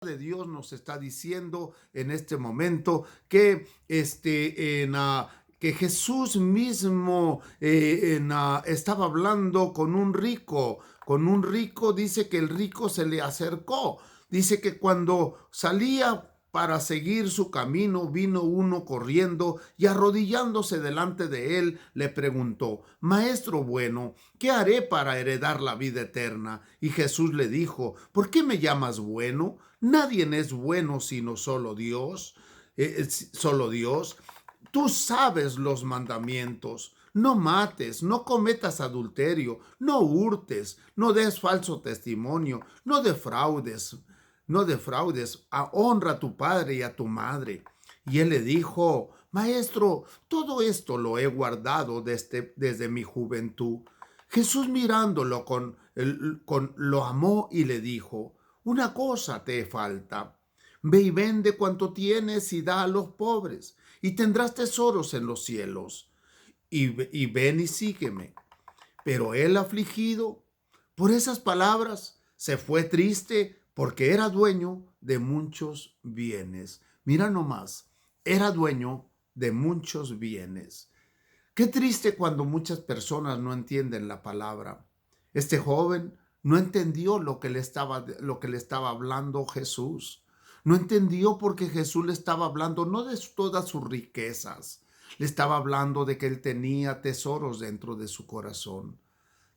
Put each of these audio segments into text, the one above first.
De Dios nos está diciendo en este momento que, que Jesús mismo estaba hablando con un rico, dice que el rico se le acercó, dice que cuando salía para seguir su camino, vino uno corriendo y arrodillándose delante de él, le preguntó: Maestro bueno, ¿qué haré para heredar la vida eterna? Y Jesús le dijo: ¿por qué me llamas bueno? Nadie es bueno sino solo Dios. Solo Dios. Tú sabes los mandamientos: no mates, no cometas adulterio, no hurtes, no des falso testimonio, no defraudes, honra a tu padre y a tu madre. Y él le dijo: Maestro, todo esto lo he guardado desde mi juventud. Jesús, mirándolo lo amó y le dijo: una cosa te falta. Ve y vende cuanto tienes y da a los pobres, y tendrás tesoros en los cielos. Y ven y sígueme. Pero él, afligido por esas palabras, se fue triste, porque era dueño de muchos bienes. Mira nomás, era dueño de muchos bienes. Qué triste cuando muchas personas no entienden la palabra. Este joven no entendió lo que le estaba hablando Jesús. No entendió, porque Jesús le estaba hablando no de todas sus riquezas. Le estaba hablando de que él tenía tesoros dentro de su corazón.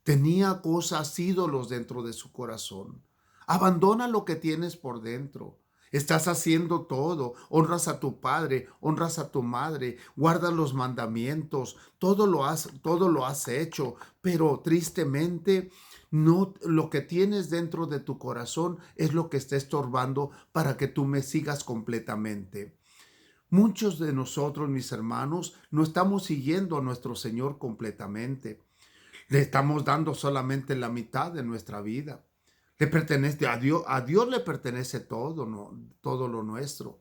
Tenía cosas, ídolos dentro de su corazón. Abandona lo que tienes por dentro. Estás haciendo todo. Honras a tu padre, honras a tu madre, guardas los mandamientos, todo lo has hecho, pero tristemente no, lo que tienes dentro de tu corazón es lo que está estorbando para que tú me sigas completamente. Muchos de nosotros, mis hermanos, no estamos siguiendo a nuestro Señor completamente. Le estamos dando solamente la mitad de nuestra vida. Le pertenece a Dios le pertenece todo, no, todo lo nuestro.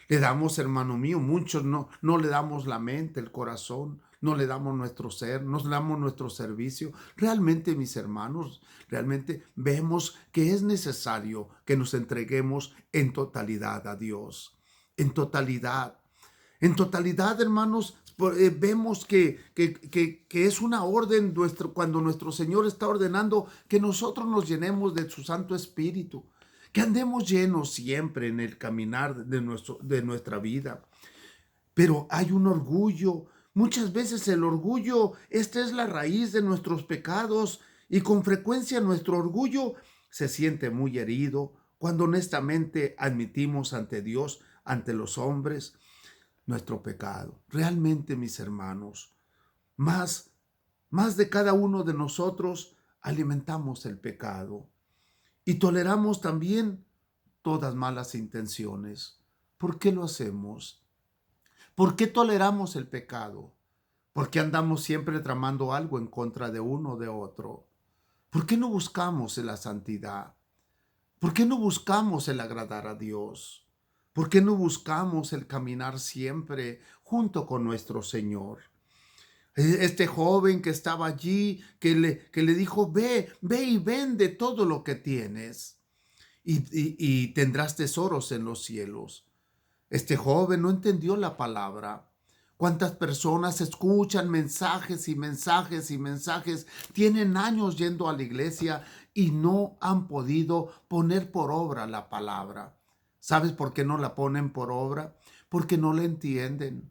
Le damos, hermano mío, muchos no le damos la mente, el corazón, no le damos nuestro ser, no le damos nuestro servicio. Realmente, mis hermanos, realmente vemos que es necesario que nos entreguemos en totalidad a Dios, en totalidad. En totalidad, hermanos, vemos que es una orden cuando nuestro Señor está ordenando que nosotros nos llenemos de su Santo Espíritu, que andemos llenos siempre en el caminar de nuestra vida. Pero hay un orgullo. Muchas veces el orgullo, esta es la raíz de nuestros pecados, y con frecuencia nuestro orgullo se siente muy herido cuando honestamente admitimos ante Dios, ante los hombres, nuestro pecado. Realmente, mis hermanos, más, más de cada uno de nosotros alimentamos el pecado y toleramos también todas malas intenciones. ¿Por qué lo hacemos? ¿Por qué toleramos el pecado? ¿Por qué andamos siempre tramando algo en contra de uno o de otro? ¿Por qué no buscamos la santidad? ¿Por qué no buscamos el agradar a Dios? ¿Por qué no buscamos el caminar siempre junto con nuestro Señor? Este joven que estaba allí, que le dijo: ve y vende todo lo que tienes y tendrás tesoros en los cielos. Este joven no entendió la palabra. ¿Cuántas personas escuchan mensajes y mensajes y mensajes? Tienen años yendo a la iglesia y no han podido poner por obra la palabra. ¿Sabes por qué no la ponen por obra? Porque no la entienden.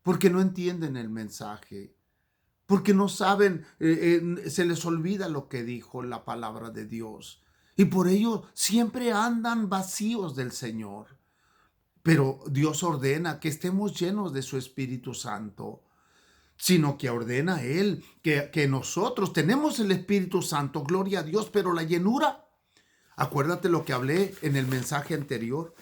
Porque no entienden el mensaje. Porque no saben, se les olvida lo que dijo la palabra de Dios. Y por ello siempre andan vacíos del Señor. Pero Dios ordena que estemos llenos de su Espíritu Santo, sino que ordena Él que nosotros tenemos el Espíritu Santo, gloria a Dios, pero la llenura, acuérdate lo que hablé en el mensaje anterior,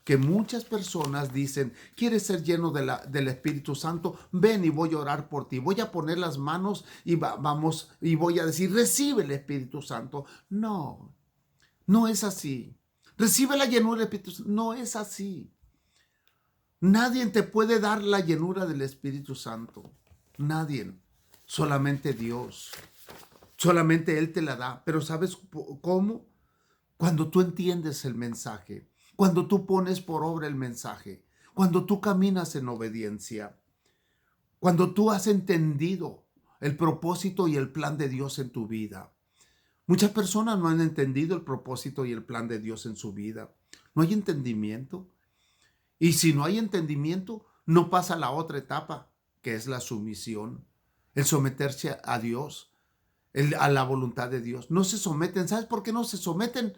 que muchas personas dicen: ¿quieres ser lleno del Espíritu Santo? Ven y voy a orar por ti, voy a poner las manos y vamos, y voy a decir: recibe el Espíritu Santo. No, no es así. Recibe la llenura del Espíritu Santo. No es así. Nadie te puede dar la llenura del Espíritu Santo. Nadie. Solamente Dios. Solamente Él te la da. Pero ¿sabes cómo? Cuando tú entiendes el mensaje, cuando tú pones por obra el mensaje, cuando tú caminas en obediencia, cuando tú has entendido el propósito y el plan de Dios en tu vida. Muchas personas no han entendido el propósito y el plan de Dios en su vida. No hay entendimiento. Y si no hay entendimiento, no pasa a la otra etapa, que es la sumisión, el someterse a Dios, a la voluntad de Dios. No se someten. ¿Sabes por qué no se someten?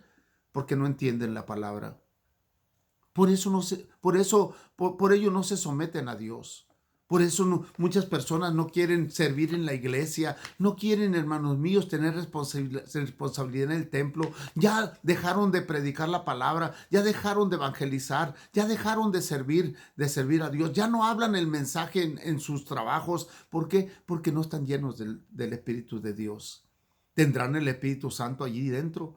Porque no entienden la palabra. Por ello no se someten a Dios. Por eso muchas personas no quieren servir en la iglesia, no quieren, hermanos míos, tener responsabilidad en el templo. Ya dejaron de predicar la palabra, ya dejaron de evangelizar, ya dejaron de servir a Dios. Ya no hablan el mensaje en sus trabajos. ¿Por qué? Porque no están llenos del Espíritu de Dios. Tendrán el Espíritu Santo allí dentro,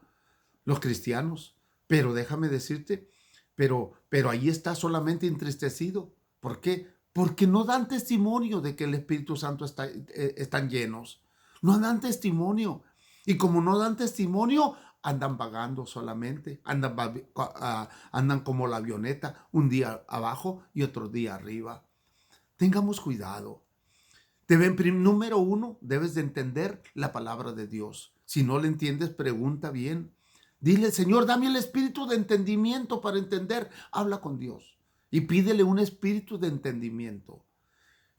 los cristianos. Pero déjame decirte, pero ahí está solamente entristecido. ¿Por qué? Porque no dan testimonio de que el Espíritu Santo están llenos. No dan testimonio. Y como no dan testimonio, andan vagando solamente. Andan como la avioneta, un día abajo y otro día arriba. Tengamos cuidado. Número uno, debes de entender la palabra de Dios. Si no la entiendes, pregunta bien. Dile, Señor, dame el espíritu de entendimiento para entender. Habla con Dios y pídele un espíritu de entendimiento.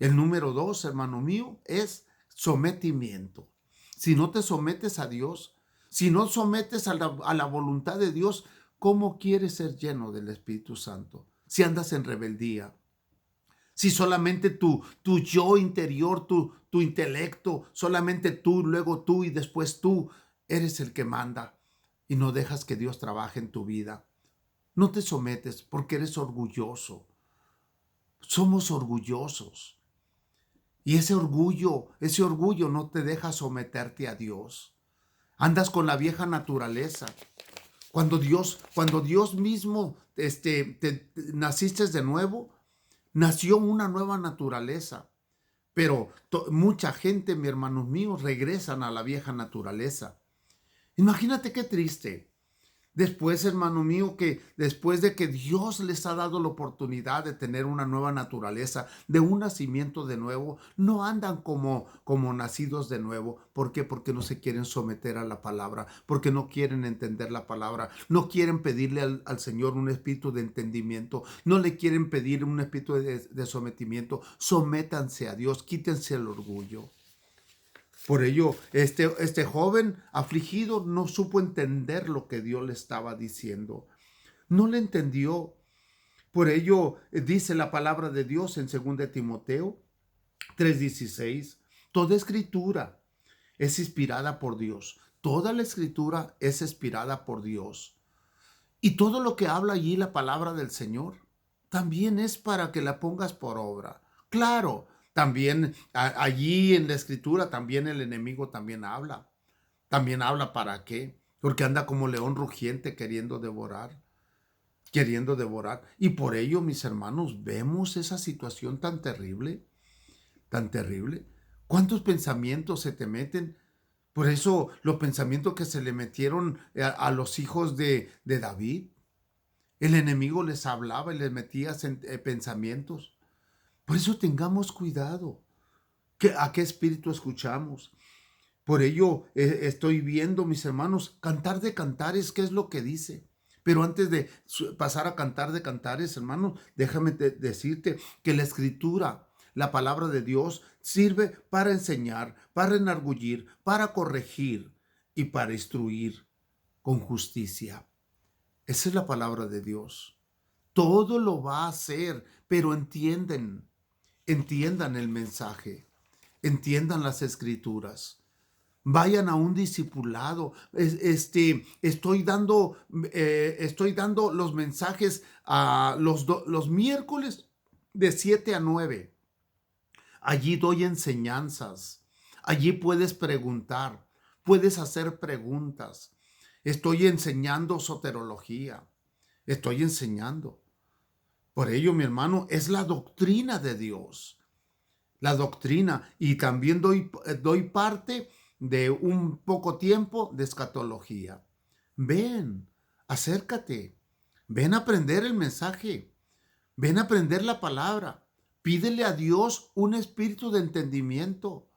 El número dos, hermano mío, es sometimiento. Si no te sometes a Dios, si no sometes a la voluntad de Dios, ¿cómo quieres ser lleno del Espíritu Santo? Si andas en rebeldía, si solamente tu yo interior, tu intelecto, solamente tú, luego tú y después tú, eres el que manda y no dejas que Dios trabaje en tu vida. No te sometes porque eres orgulloso. Somos orgullosos. Y ese orgullo no te deja someterte a Dios. Andas con la vieja naturaleza. Cuando Dios mismo naciste de nuevo, nació una nueva naturaleza. Pero mucha gente, mi hermanos míos, regresan a la vieja naturaleza. Imagínate qué triste. Después, hermano mío, que después de que Dios les ha dado la oportunidad de tener una nueva naturaleza, de un nacimiento de nuevo, no andan como nacidos de nuevo. ¿Por qué? Porque no se quieren someter a la palabra, porque no quieren entender la palabra, no quieren pedirle al Señor un espíritu de entendimiento, no le quieren pedir un espíritu de sometimiento. Sométanse a Dios, quítense el orgullo. Por ello, este joven afligido no supo entender lo que Dios le estaba diciendo. No le entendió. Por ello, dice la palabra de Dios en 2 Timoteo 3:16. Toda escritura es inspirada por Dios. Toda la escritura es inspirada por Dios. Y todo lo que habla allí la palabra del Señor también es para que la pongas por obra. Claro, también allí en la escritura también el enemigo también habla. También habla para qué. Porque anda como león rugiente queriendo devorar. Queriendo devorar. Y por ello, mis hermanos, vemos esa situación tan terrible. Tan terrible. ¿Cuántos pensamientos se te meten? Por eso los pensamientos que se le metieron a los hijos de David. El enemigo les hablaba y les metía pensamientos. Por eso tengamos cuidado. ¿A qué espíritu escuchamos? Por ello estoy viendo, mis hermanos, Cantar de Cantares, ¿qué es lo que dice? Pero antes de pasar a Cantar de Cantares, hermanos, déjame decirte que la escritura, la palabra de Dios, sirve para enseñar, para enargullir, para corregir y para instruir con justicia. Esa es la palabra de Dios. Todo lo va a hacer, pero entiendan el mensaje, entiendan las escrituras. Vayan a un discipulado. Estoy dando los mensajes a los miércoles de 7 a 9. Allí doy enseñanzas. Allí puedes preguntar, puedes hacer preguntas. Estoy enseñando soterología. Estoy enseñando. Por ello, mi hermano, es la doctrina de Dios. La doctrina. Y también doy parte de un poco tiempo de escatología. Ven, acércate, ven a aprender el mensaje, ven a aprender la palabra, pídele a Dios un espíritu de entendimiento.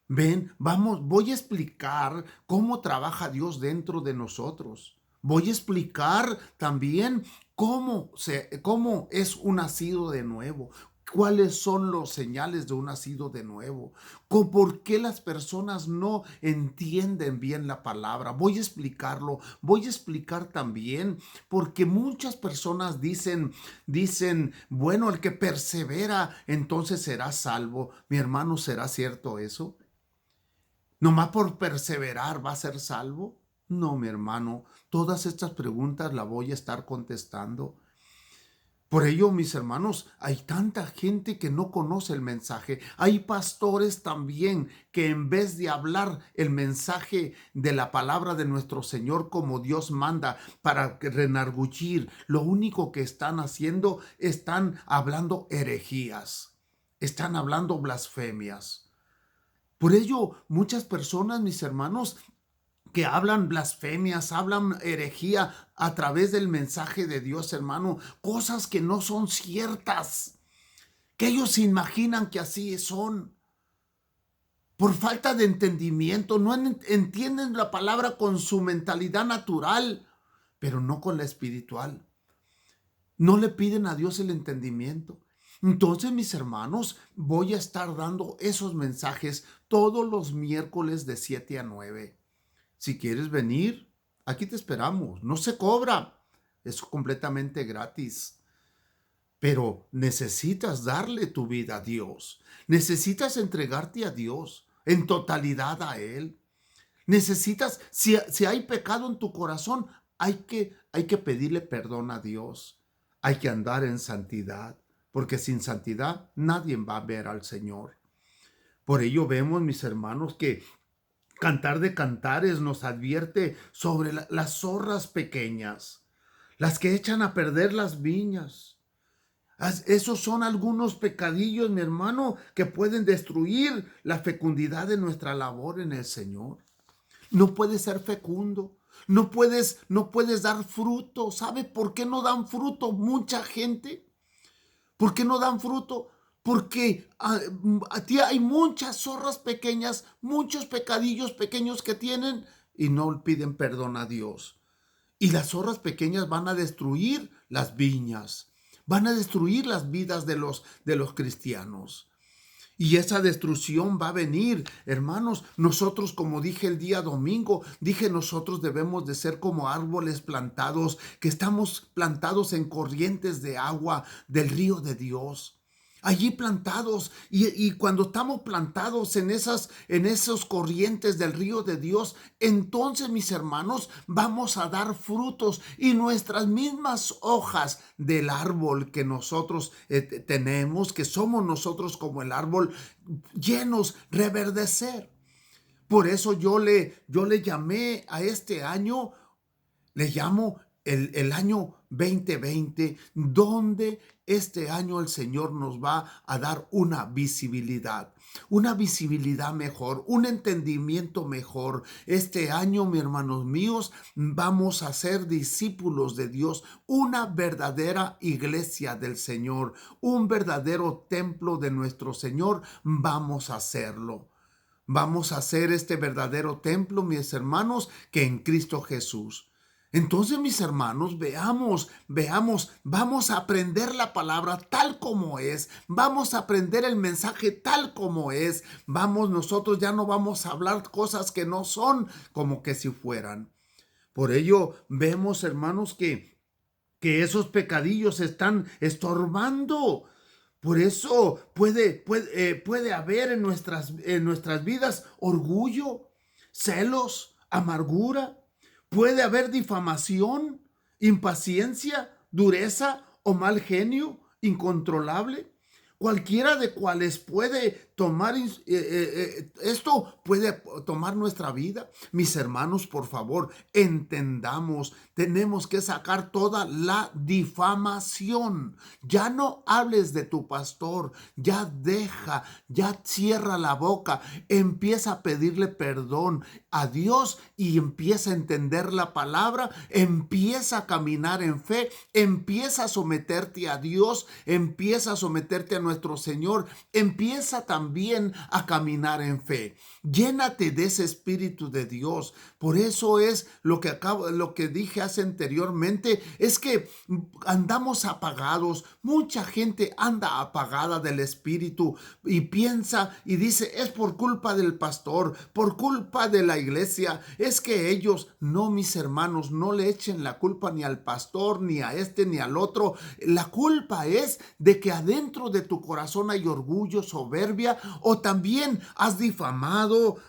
Ven, vamos, voy a explicar cómo trabaja Dios dentro de nosotros. Voy a explicar también cómo es un nacido de nuevo, cuáles son los señales de un nacido de nuevo, por qué las personas no entienden bien la palabra. Voy a explicarlo, voy a explicar también, porque muchas personas dicen, bueno, el que persevera, entonces será salvo. Mi hermano, ¿será cierto eso? ¿Nomás por perseverar va a ser salvo? No, mi hermano, todas estas preguntas las voy a estar contestando. Por ello, mis hermanos, hay tanta gente que no conoce el mensaje. Hay pastores también que en vez de hablar el mensaje de la palabra de nuestro Señor como Dios manda para renarguir, lo único que están haciendo, están hablando herejías, están hablando blasfemias. Por ello, muchas personas, mis hermanos, que hablan blasfemias, hablan herejía a través del mensaje de Dios, hermano, cosas que no son ciertas, que ellos se imaginan que así son. Por falta de entendimiento, no entienden la palabra con su mentalidad natural, pero no con la espiritual. No le piden a Dios el entendimiento. Entonces, mis hermanos, voy a estar dando esos mensajes todos los miércoles de 7 a 9. Si quieres venir, aquí te esperamos. No se cobra, es completamente gratis. Pero necesitas darle tu vida a Dios. Necesitas entregarte a Dios en totalidad a Él. Necesitas, si hay pecado en tu corazón, hay que pedirle perdón a Dios. Hay que andar en santidad, porque sin santidad nadie va a ver al Señor. Por ello vemos, mis hermanos, que Cantar de Cantares nos advierte sobre las zorras pequeñas, las que echan a perder las viñas. Esos son algunos pecadillos, mi hermano, que pueden destruir la fecundidad de nuestra labor en el Señor. No puedes ser fecundo, no puedes dar fruto. ¿Sabe por qué no dan fruto mucha gente? ¿Por qué no dan fruto? Porque hay muchas zorras pequeñas, muchos pecadillos pequeños que tienen y no piden perdón a Dios. Y las zorras pequeñas van a destruir las viñas, van a destruir las vidas de los cristianos. Y esa destrucción va a venir, hermanos. Nosotros, como dije el día domingo, nosotros debemos de ser como árboles plantados, que estamos plantados en corrientes de agua del río de Dios. Allí plantados, y cuando estamos plantados en esos corrientes del río de Dios, entonces, mis hermanos, vamos a dar frutos, y nuestras mismas hojas del árbol que nosotros tenemos, que somos nosotros como el árbol, llenos, reverdecer. Por eso yo le llamé a este año, le llamo el año 2020, donde este año el Señor nos va a dar una visibilidad mejor, un entendimiento mejor. Este año, mis hermanos míos, vamos a ser discípulos de Dios, una verdadera iglesia del Señor, un verdadero templo de nuestro Señor. Vamos a hacerlo. Vamos a hacer este verdadero templo, mis hermanos, que en Cristo Jesús. Entonces, mis hermanos, veamos, vamos a aprender la palabra tal como es, vamos a aprender el mensaje tal como es. Nosotros ya no vamos a hablar cosas que no son como que si fueran. Por ello, vemos, hermanos, que esos pecadillos están estorbando. Por eso puede haber en nuestras vidas orgullo, celos, amargura. Puede haber difamación, impaciencia, dureza o mal genio incontrolable. cualquiera de cuales puede tomar esto puede tomar nuestra vida. Mis hermanos, por favor, entendamos, tenemos que sacar toda la difamación. Ya no hables de tu pastor, ya deja, ya cierra la boca, empieza a pedirle perdón a Dios y empieza a entender la palabra, empieza a caminar en fe, empieza a someterte a Dios, empieza a someterte a nuestro Señor, empieza también a caminar en fe. Llénate de ese Espíritu de Dios. Por eso es lo que dije hace anteriormente, es que andamos apagados. Mucha gente anda apagada del Espíritu y piensa y dice, es por culpa del pastor, por culpa de la iglesia. Es que ellos, no, mis hermanos, no le echen la culpa ni al pastor, ni a este, ni al otro. La culpa es de que adentro de tu corazón hay orgullo, soberbia, o también has difamado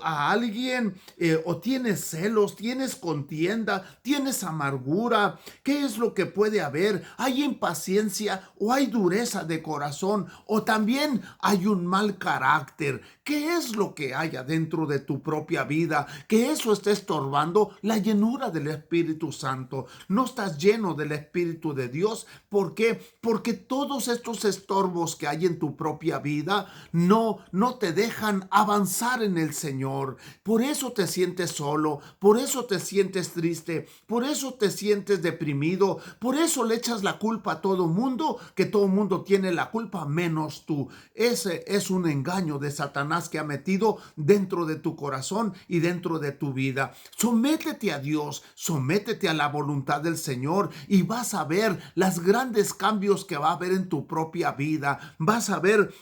a alguien, o tienes celos, tienes contienda, tienes amargura. ¿Qué es lo que puede haber? Hay impaciencia o hay dureza de corazón, o también hay un mal carácter. ¿Qué es lo que hay adentro de tu propia vida? Que eso está estorbando la llenura del Espíritu Santo. No estás lleno del Espíritu de Dios. ¿Por qué? Porque todos estos estorbos que hay en tu propia vida no te dejan avanzar en el Señor. Por eso te sientes solo, por eso te sientes triste, por eso te sientes deprimido, por eso le echas la culpa a todo mundo, que todo mundo tiene la culpa menos tú. Ese es un engaño de Satanás que ha metido dentro de tu corazón y dentro de tu vida. Sométete a Dios, sométete a la voluntad del Señor y vas a ver los grandes cambios que va a haber en tu propia vida. Vas a ver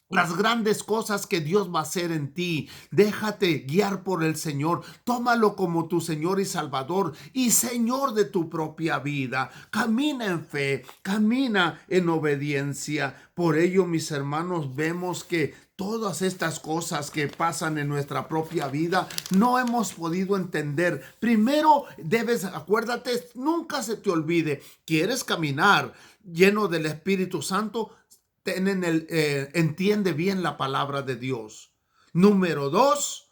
las grandes cosas que Dios va a hacer en ti. Déjate guiar por el Señor. Tómalo como tu Señor y Salvador y Señor de tu propia vida. Camina en fe, camina en obediencia. Por ello, mis hermanos, vemos que todas estas cosas que pasan en nuestra propia vida no hemos podido entender. Primero acuérdate, nunca se te olvide, ¿quieres caminar lleno del Espíritu Santo? Entiende bien la palabra de Dios. Número 2,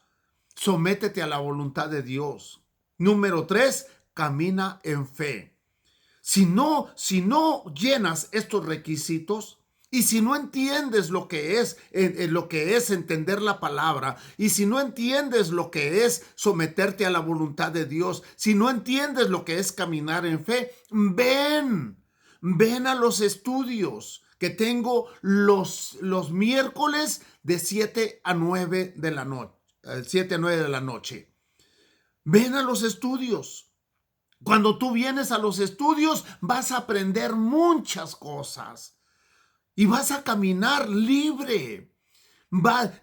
sométete a la voluntad de Dios. Número 3, camina en fe. Si no llenas estos requisitos, y si no entiendes lo que es entender la palabra, y si no entiendes lo que es someterte a la voluntad de Dios, si no entiendes lo que es caminar en fe, ven a los estudios que tengo los miércoles de 7 a 9 de la noche. 7 a 9 de la noche. Ven a los estudios. Cuando tú vienes a los estudios, vas a aprender muchas cosas. Y vas a caminar libre.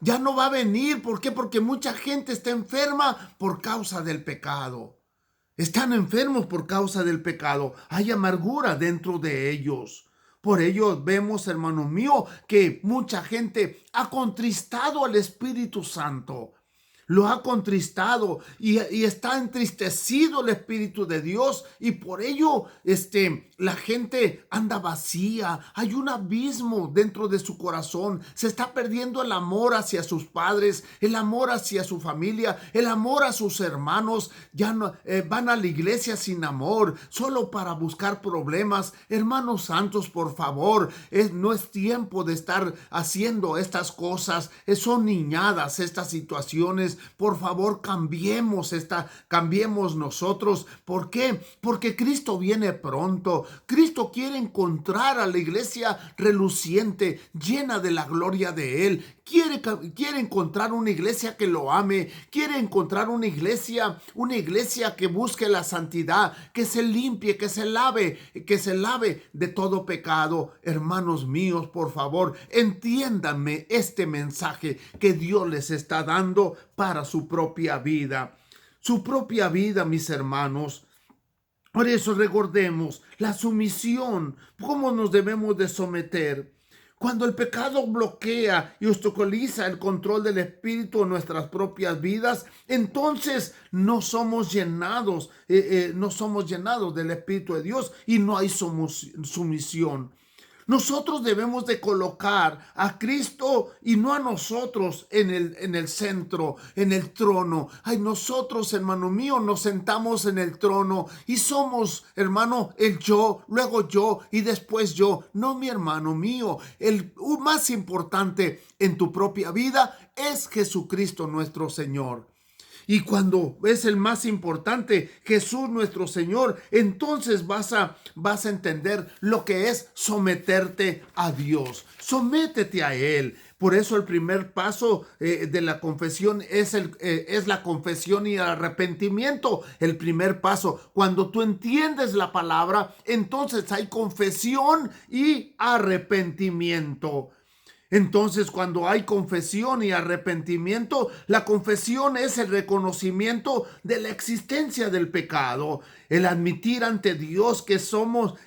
Ya no va a venir. ¿Por qué? Porque mucha gente está enferma por causa del pecado. Están enfermos por causa del pecado. Hay amargura dentro de ellos. Por ello vemos, hermano mío, que mucha gente ha contristado al Espíritu Santo. Lo ha contristado y está entristecido el Espíritu de Dios, y por ello la gente anda vacía. Hay un abismo dentro de su corazón. Se está perdiendo el amor hacia sus padres, el amor hacia su familia, el amor a sus hermanos. Ya no van a la iglesia sin amor, solo para buscar problemas. Hermanos santos, por favor, no es tiempo de estar haciendo estas cosas. Son niñadas estas situaciones. Por favor, cambiemos nosotros. ¿Por qué? Porque Cristo viene pronto. Cristo quiere encontrar a la iglesia reluciente, llena de la gloria de Él. Quiere encontrar una iglesia que lo ame. Quiere encontrar una iglesia que busque la santidad, que se limpie, que se lave de todo pecado. Hermanos míos, por favor, entiéndanme este mensaje que Dios les está dando para su propia vida. Su propia vida, mis hermanos. Por eso recordemos la sumisión, cómo nos debemos de someter. Cuando el pecado bloquea y obstaculiza el control del Espíritu en nuestras propias vidas, entonces no somos llenados del Espíritu de Dios y no hay sumisión. Nosotros debemos de colocar a Cristo y no a nosotros en el centro, en el trono. Ay, nosotros, hermano mío, nos sentamos en el trono y somos, hermano, el yo, luego yo y después yo. No, mi hermano mío, el más importante en tu propia vida es Jesucristo nuestro Señor. Y cuando es el más importante, Jesús nuestro Señor, entonces vas a entender lo que es someterte a Dios. Sométete a Él. Por eso el primer paso de la confesión es la confesión y el arrepentimiento. El primer paso, cuando tú entiendes la palabra, entonces hay confesión y arrepentimiento. Entonces, cuando hay confesión y arrepentimiento, la confesión es el reconocimiento de la existencia del pecado, el admitir ante Dios que sabemos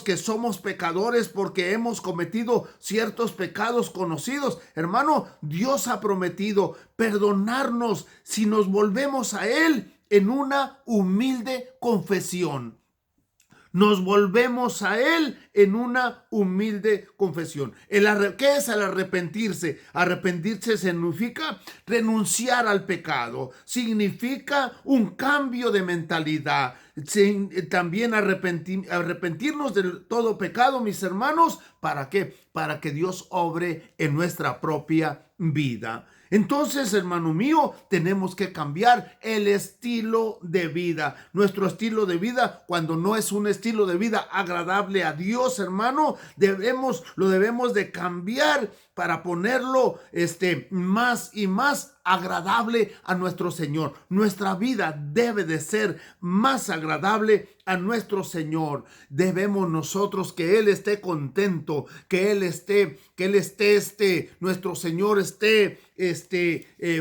que somos pecadores porque hemos cometido ciertos pecados conocidos. Hermano, Dios ha prometido perdonarnos si nos volvemos a Él en una humilde confesión. Nos volvemos a Él en una humilde confesión. ¿Qué es el arrepentirse? Arrepentirse significa renunciar al pecado. Significa un cambio de mentalidad. También arrepentirnos de todo pecado, mis hermanos. ¿Para qué? Para que Dios obre en nuestra propia vida. Entonces, hermano mío, tenemos que cambiar el estilo de vida. Nuestro estilo de vida, cuando no es un estilo de vida agradable a Dios, hermano, lo debemos de cambiar para ponerlo más y más agradable a nuestro Señor. Nuestra vida debe de ser más agradable a nuestro Señor. Debemos nosotros que Él esté contento, nuestro Señor esté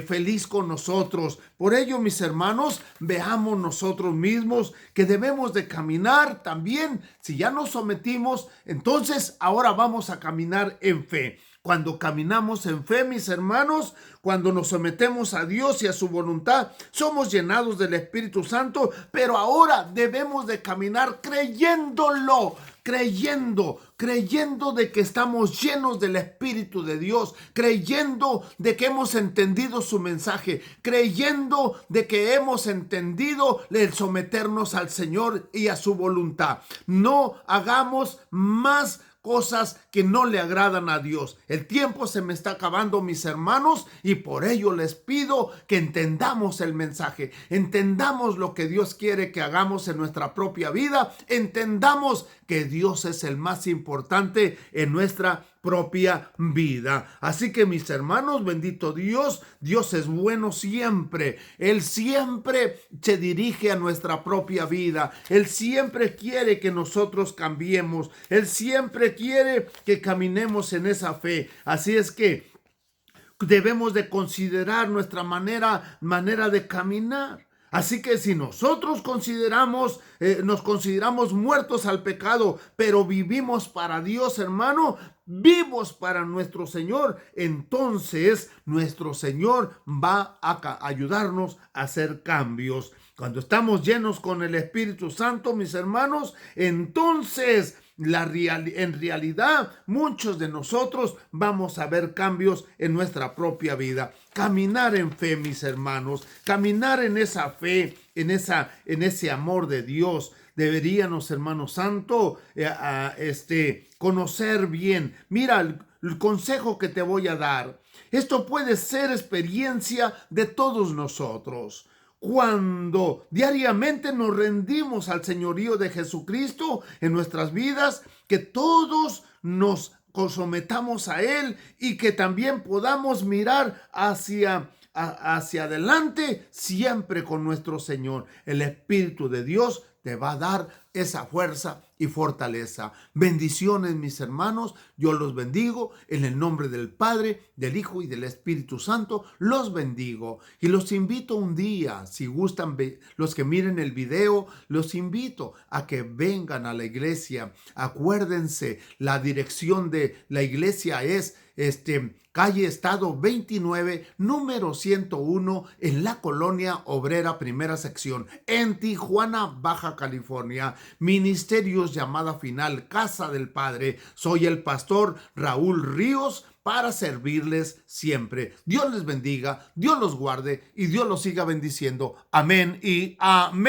feliz con nosotros. Por ello, mis hermanos, veamos nosotros mismos que debemos de caminar también. Si ya nos sometimos, entonces ahora vamos a caminar en fe. Cuando caminamos en fe, mis hermanos, cuando nos sometemos a Dios y a su voluntad, somos llenados del Espíritu Santo, pero ahora debemos de caminar creyéndolo, creyendo de que estamos llenos del Espíritu de Dios, creyendo de que hemos entendido su mensaje, creyendo de que hemos entendido el someternos al Señor y a su voluntad. No hagamos más cosas que no le agradan a Dios. El tiempo se me está acabando, mis hermanos, y por ello les pido que entendamos el mensaje, entendamos lo que Dios quiere que hagamos en nuestra propia vida, entendamos que Dios es el más importante en nuestra propia vida. Así que, mis hermanos, bendito Dios, Dios es bueno siempre. Él siempre se dirige a nuestra propia vida. Él siempre quiere que nosotros cambiemos. Él siempre quiere que caminemos en esa fe. Así es que debemos de considerar nuestra manera de caminar. Así que si nosotros nos consideramos muertos al pecado, pero vivimos para Dios, hermano, vivos para nuestro Señor, entonces nuestro Señor va a ayudarnos a hacer cambios. Cuando estamos llenos con el Espíritu Santo, mis hermanos, entonces en realidad muchos de nosotros vamos a ver cambios en nuestra propia vida. Caminar en fe, mis hermanos, caminar en esa fe, en ese amor de Dios. Deberíamos, hermano santo, conocer bien. Mira el consejo que te voy a dar. Esto puede ser experiencia de todos nosotros. Cuando diariamente nos rendimos al señorío de Jesucristo en nuestras vidas, que todos nos sometamos a Él y que también podamos mirar hacia adelante siempre con nuestro Señor. El Espíritu de Dios te va a dar esa fuerza y fortaleza. Bendiciones, mis hermanos. Yo los bendigo en el nombre del Padre, del Hijo y del Espíritu Santo. Los bendigo y los invito un día, si gustan, los que miren el video, los invito a que vengan a la iglesia. Acuérdense, la dirección de la iglesia es calle Estado 29, número 101, en la Colonia Obrera, primera sección, en Tijuana, Baja California. Ministerios Llamada Final, Casa del Padre. Soy el pastor Raúl Ríos, para servirles siempre. Dios les bendiga, Dios los guarde y Dios los siga bendiciendo. Amén y amén.